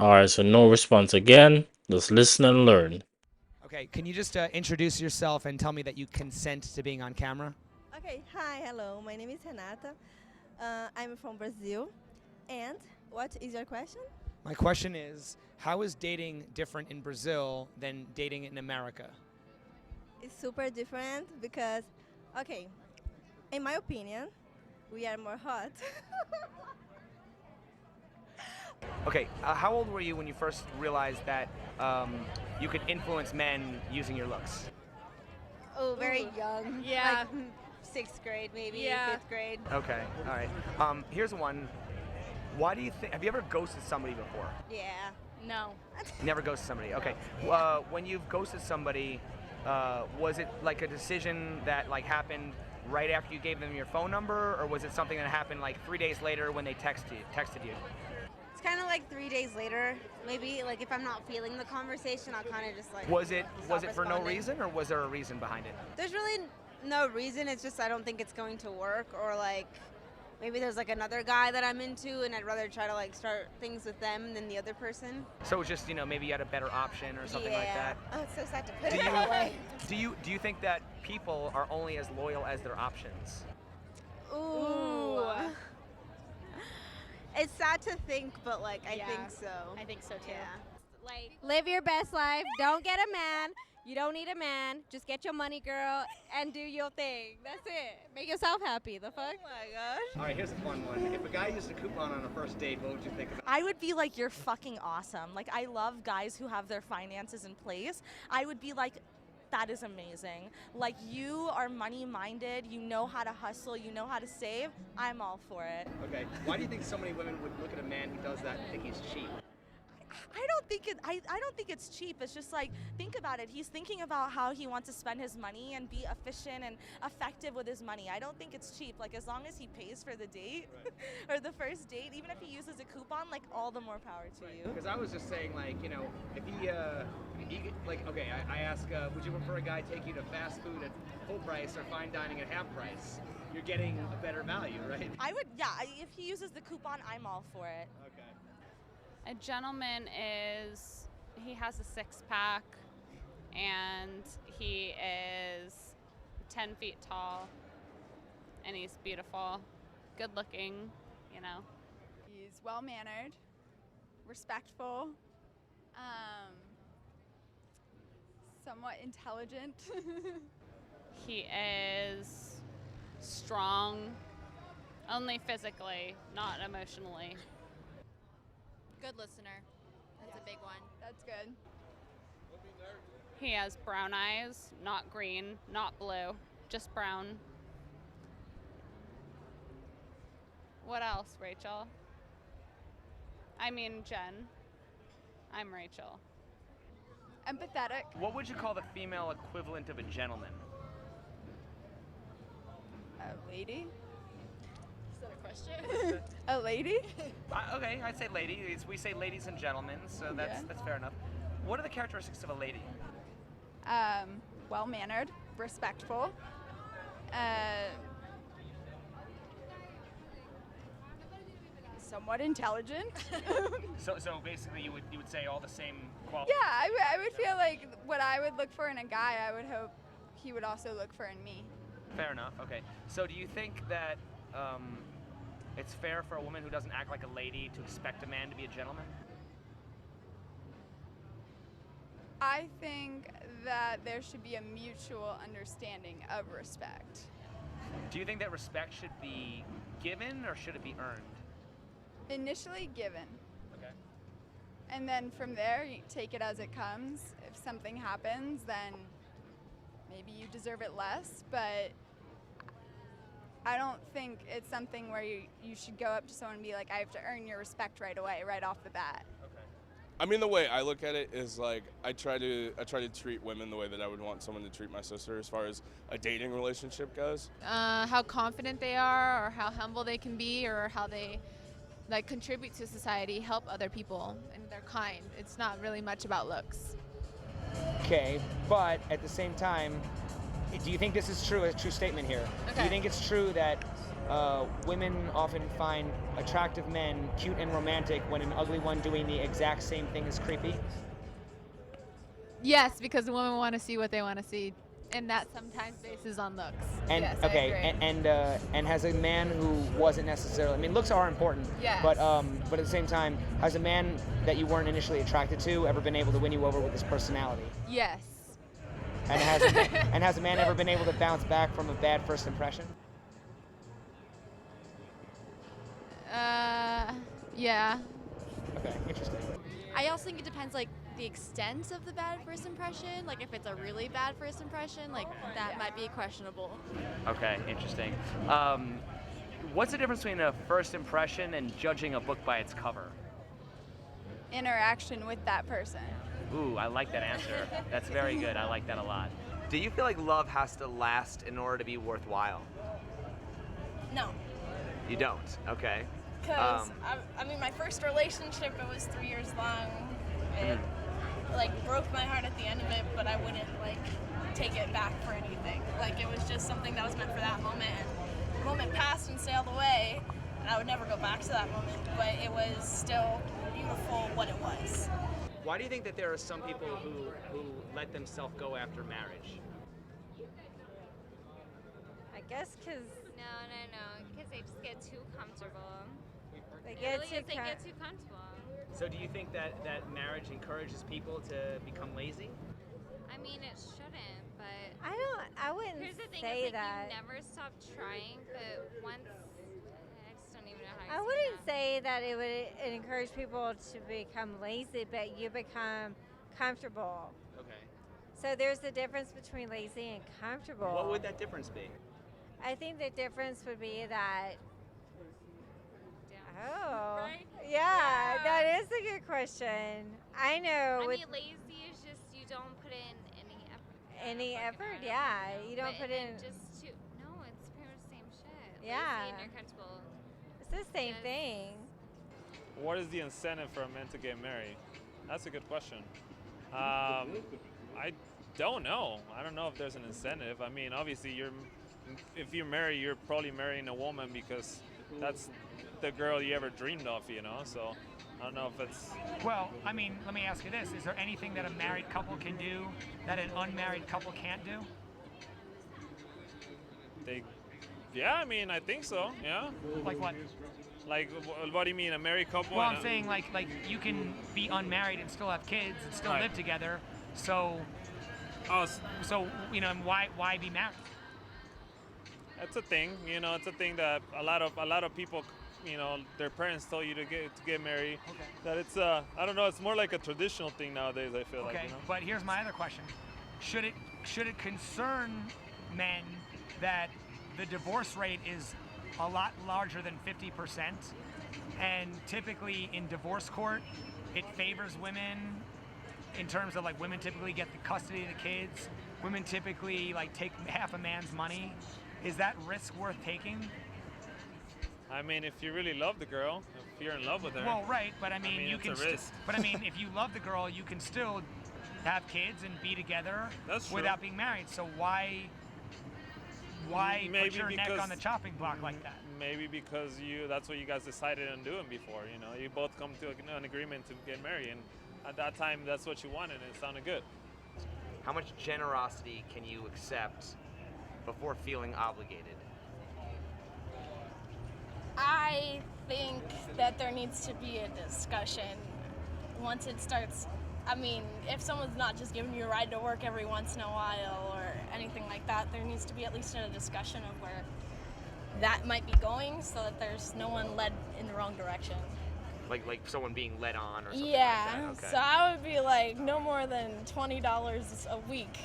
All right, so no response again. Just listen and learn. Okay, can you just introduce yourself and tell me that you consent to being on camera? Okay, hi, hello. My name is Renata. I'm from Brazil. And what is your question? My question is, how is dating different in Brazil than dating in America? It's super different because, okay, in my opinion, we are more hot. Okay, how old were you when you first realized that you could influence men using your looks? Oh, very Ooh. young. Yeah. Like sixth grade, maybe Yeah. fifth grade. Okay, all right. Here's one. Why do you think? Have you ever ghosted somebody before? Yeah. No. Never ghosted somebody. Okay. When you've ghosted somebody, was it like a decision that like happened right after you gave them your phone number, or was it something that happened like 3 days later when they texted you? It's kind of like 3 days later, maybe. Like if I'm not feeling the conversation, I'll kind of just like. Was it stop for no responding. reason, or was there a reason behind it? There's really no reason. It's just I don't think it's going to work, or like maybe there's like another guy that I'm into, and I'd rather try to like start things with them than the other person. So it's just maybe you had a better option or something like that. Oh, it's so sad to put Do it that way. do you think that people are only as loyal as their options? Ooh. It's sad to think, but like I Yeah. think so. I think so too. Yeah. Like, live your best life. Don't get a man. You don't need a man. Just get your money, girl, and do your thing. That's it. Make yourself happy. The fuck? Oh my gosh. All right, here's a fun one. If a guy used a coupon on a first date, what would you think of it? I would be like, you're fucking awesome. Like, I love guys who have their finances in place. I would be like, that is amazing. Like, you are money minded. You know how to hustle. You know how to save. I'm all for it. Okay. Why do you think so many women would look at a man who does that and think he's cheap? I don't think it's cheap. It's just like, think about it. He's thinking about how he wants to spend his money and be efficient and effective with his money. I don't think it's cheap. Like, as long as he pays for the date or the first date, even if he uses a coupon, like, all the more power to you. Because I was just saying, like, if he like, okay, I ask, would you prefer a guy take you to fast food at full price or fine dining at half price? You're getting a better value, right? I would, yeah, if he uses the coupon, I'm all for it. Okay. A gentleman he has a six pack and he is 10 feet tall and he's beautiful, good looking, He's well mannered, respectful, somewhat intelligent. He is strong, only physically, not emotionally. Good listener. That's a big one. That's good. He has brown eyes, not green, not blue, just brown. What else, Rachel? I mean, Jen. I'm Rachel. Empathetic. What would you call the female equivalent of a gentleman? A lady. Is that a question? A lady? Okay, I'd say lady. We say ladies and gentlemen, so that's fair enough. What are the characteristics of a lady? Well mannered, respectful. Somewhat intelligent. So basically, you would say all the same qualities. Yeah, I would feel like what I would look for in a guy, I would hope he would also look for in me. Fair enough. Okay. So do you think that it's fair for a woman who doesn't act like a lady to expect a man to be a gentleman? I think that there should be a mutual understanding of respect. Do you think that respect should be given or should it be earned? Initially given, Okay. and then from there, you take it as it comes. If something happens, then maybe you deserve it less, but I don't think it's something where you should go up to someone and be like, I have to earn your respect right away, right off the bat. Okay. I mean, the way I look at it is like I try to treat women the way that I would want someone to treat my sister as far as a dating relationship goes. How confident they are, or how humble they can be, or how they contribute to society, help other people, and they're kind. It's not really much about looks. Okay, but at the same time, do you think this is true? A true statement here. Do Okay. you think it's true that women often find attractive men cute and romantic when an ugly one doing the exact same thing is creepy? Yes, because the women want to see what they want to see, and that sometimes bases on looks. And yes, okay, I agree. and has a man who wasn't necessarily, I mean, looks are important, Yes. but at the same time, has a man that you weren't initially attracted to ever been able to win you over with his personality? Yes. And has a man ever been able to bounce back from a bad first impression? Yeah. Okay, interesting. I also think it depends, like, the extent of the bad first impression. Like, if it's a really bad first impression, like, that might be questionable. Okay, interesting. What's the difference between a first impression and judging a book by its cover? Interaction with that person. Ooh, I like that answer. That's very good. I like that a lot. Do you feel like love has to last in order to be worthwhile? No, You don't. Okay. because I mean, my first relationship, it was 3 years long. It like broke my heart at the end of it, but I wouldn't like take it back for anything. Like it was just something that was meant for that moment, and the moment passed and sailed away, and I would never go back to that moment. But it was still beautiful what it was. Why do you think that there are some people who let themselves go after marriage? I guess because No, because they just get too comfortable. they It get really too is, they get too comfortable. So do you think that marriage encourages people to become lazy? I mean, it shouldn't, but I wouldn't here's the thing: say is, like, that. you never stop trying, but once I just don't even know how to I say wouldn't that. say that it would encourage people to become lazy, but you become comfortable. Okay. So there's a difference between lazy and comfortable. What would that difference be? I think the difference would be that. Yeah. Oh, Right? yeah, Yeah. that is a good question. I know I with mean, lazy is just you don't put in any effort. any Fucking effort, hard. yeah, you don't But put and in. then just to no, it's pretty much the same shit. Yeah. Lazy and you're comfortable. It's the same Just- thing. What is the incentive for a man to get married? That's a good question. I don't know. I don't know if there's an incentive. I mean, obviously, if you marry, you're probably marrying a woman because that's the girl you ever dreamed of, you know? So I don't know if it's... Well, I mean, let me ask you this. Is there anything that a married couple can do that an unmarried couple can't do? Yeah, I mean, I think so, yeah. Like what? Like, what do you mean, a married couple? Well, I'm saying like you can be unmarried and still have kids and still Right. live together. So you know, why be married? It's a thing, you know. It's a thing that a lot of people, you know, their parents told you to get married. Okay. That it's I don't know. It's more like a traditional thing nowadays. I feel like. Okay, You know? but here's my other question: should it concern men that the divorce rate is a lot larger than 50%, and typically in divorce court, it favors women in terms of like women typically get the custody of the kids. Women typically like take half a man's money. Is that risk worth taking? I mean, if you really love the girl, if you're in love with her. Well, right, but I mean, you it's can. a risk. But I mean, if you love the girl, you can still have kids and be together That's true. without being married. So why Maybe put your neck because- on the chopping block like that? Maybe because that's what you guys decided on doing before. You know, you both come to an agreement to get married, and at that time, that's what you wanted, and it sounded good. How much generosity can you accept before feeling obligated? I think that there needs to be a discussion once it starts. I mean, if someone's not just giving you a ride to work every once in a while or anything like that, there needs to be at least a discussion of where that might be going so that there's no one led in the wrong direction. Like someone being led on or something Yeah, like that? Okay. so I would be like no more than $20 a week.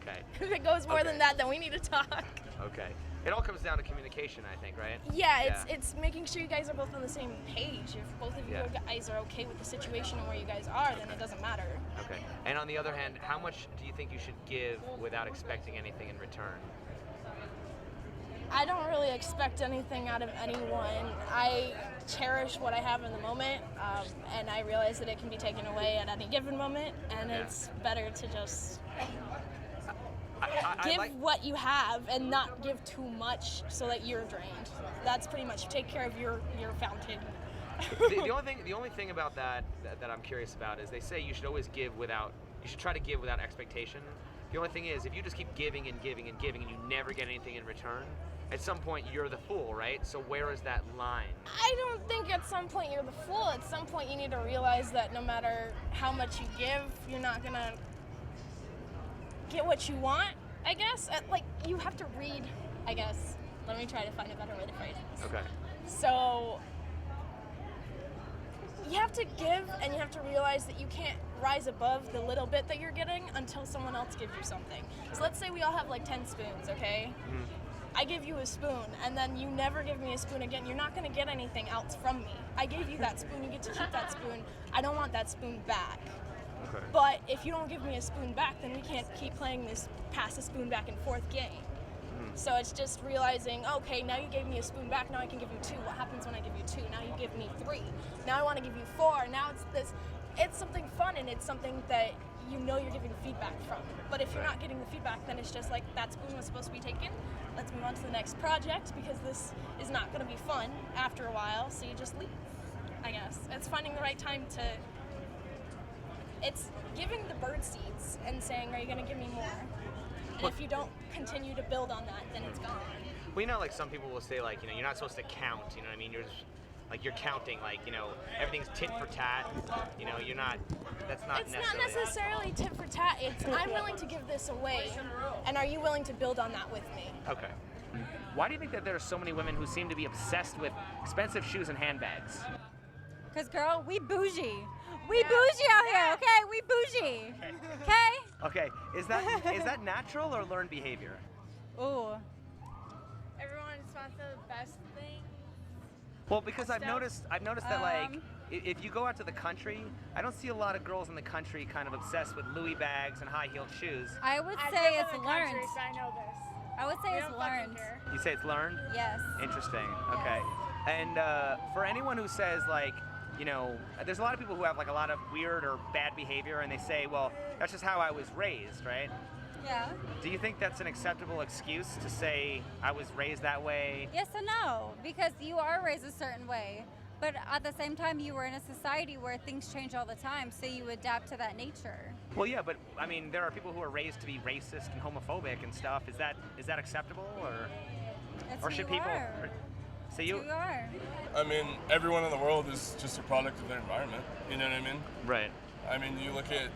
Okay. If it goes more than that, then we need to talk. Okay. It all comes down to communication, I think, right? Yeah, it's making sure you guys are both on the same page. If both of you Yeah. guys are okay with the situation and where you guys are, then it doesn't matter. Okay. And on the other hand, how much do you think you should give without expecting anything in return? I don't really expect anything out of anyone. I cherish what I have in the moment, and I realize that it can be taken away at any given moment, and Yeah. it's better to just give like- what you have and not give too much so that you're drained. That's pretty much take care of your fountain. the only thing about that I'm curious about is they say you should always give without, you should try to give without expectation. The only thing is, if you just keep giving and giving and giving and you never get anything in return, at some point you're the fool, right? So where is that line? I don't think at some point you're the fool. At some point you need to realize that no matter how much you give, you're not gonna get what you want, I guess. Like, you have to read, I guess. Let me try to find a better way to phrase this. Okay. So, you have to give and you have to realize that you can't rise above the little bit that you're getting until someone else gives you something. So let's say we all have like 10 spoons, okay? Mm-hmm. I give you a spoon and then you never give me a spoon again. You're not gonna get anything else from me. I gave you that spoon, you get to keep that spoon. I don't want that spoon back. Okay. But if you don't give me a spoon back, then we can't keep playing this pass the spoon back and forth game. So it's just realizing, okay, now you gave me a spoon back, now I can give you 2. What happens when I give you 2? Now you give me 3. Now I want to give you 4. Now it's something fun and it's something that you know you're giving feedback from. But if you're not getting the feedback, then it's just like, that spoon was supposed to be taken. Let's move on to the next project because this is not going to be fun after a while, so you just leave, I guess. It's finding the right time to, it's giving the bird seeds and saying, are you going to give me more? And if you don't continue to build on that, then it's gone. Well, you know, like some people will say, like, you know, you're not supposed to count. You know what I mean? You're just, like, you're counting, like, you know, everything's tit for tat. You know, you're not. That's not. It's not necessarily tit for tat. It's I'm willing to give this away, and are you willing to build on that with me? Okay. Why do you think that there are so many women who seem to be obsessed with expensive shoes and handbags? Cause girl, we bougie. We bougie out here, okay? We bougie. Okay? Okay. Is that natural or learned behavior? Ooh. Everyone just wants the best thing. Well, because I've noticed that, like, if you go out to the country, I don't see a lot of girls in the country kind of obsessed with Louis bags and high-heeled shoes. I would I say grew up it's in the learned. country, so I know this. I would say We it's don't fucking learned. care. You say it's learned? Yes. Interesting. Okay. And for anyone who says, like, you know, there's a lot of people who have like a lot of weird or bad behavior, and they say, well, that's just how I was raised, right? Yeah. Do you think that's an acceptable excuse to say I was raised that way? Yes and no, because you are raised a certain way, but at the same time you were in a society where things change all the time, so you adapt to that nature. Well, yeah, but I mean, there are people who are raised to be racist and homophobic and stuff. Is that acceptable, or should people? So you are. I mean, everyone in the world is just a product of their environment. You know what I mean? Right. I mean, you look at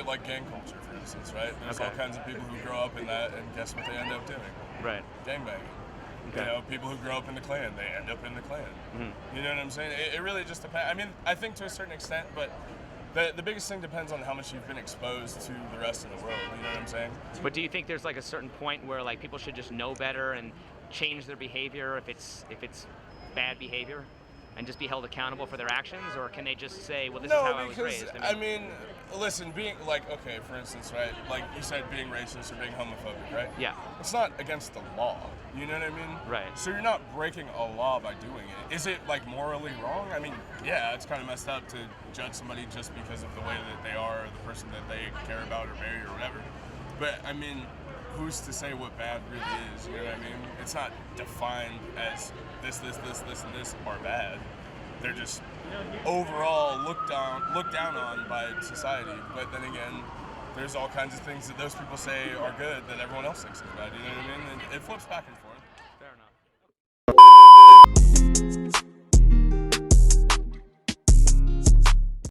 like gang culture, for instance, right? There's Okay. all kinds of people who grow up in that, and guess what they end up doing? Right. Gangbanging. Okay. You know, people who grow up in the Klan, they end up in the Klan. Mm-hmm. You know what I'm saying? It really just depends. I mean, I think to a certain extent, but the biggest thing depends on how much you've been exposed to the rest of the world. You know what I'm saying? But do you think there's like a certain point where like people should just know better and change their behavior if it's bad behavior, and just be held accountable for their actions, or can they just say, well, this is how I was raised? I mean, listen, being like, okay, for instance, right, like you said, being racist or being homophobic, right? Yeah. It's not against the law. You know what I mean? Right. So you're not breaking a law by doing it. Is it like morally wrong? I mean, yeah, it's kind of messed up to judge somebody just because of the way that they are, or the person that they care about or marry or whatever. But I mean, who's to say what bad really is? You know what I mean? It's not defined as this, and this are bad. They're just overall looked down on by society. But then again, there's all kinds of things that those people say are good that everyone else thinks is bad. You know what I mean? And it flips back and forth. Fair enough.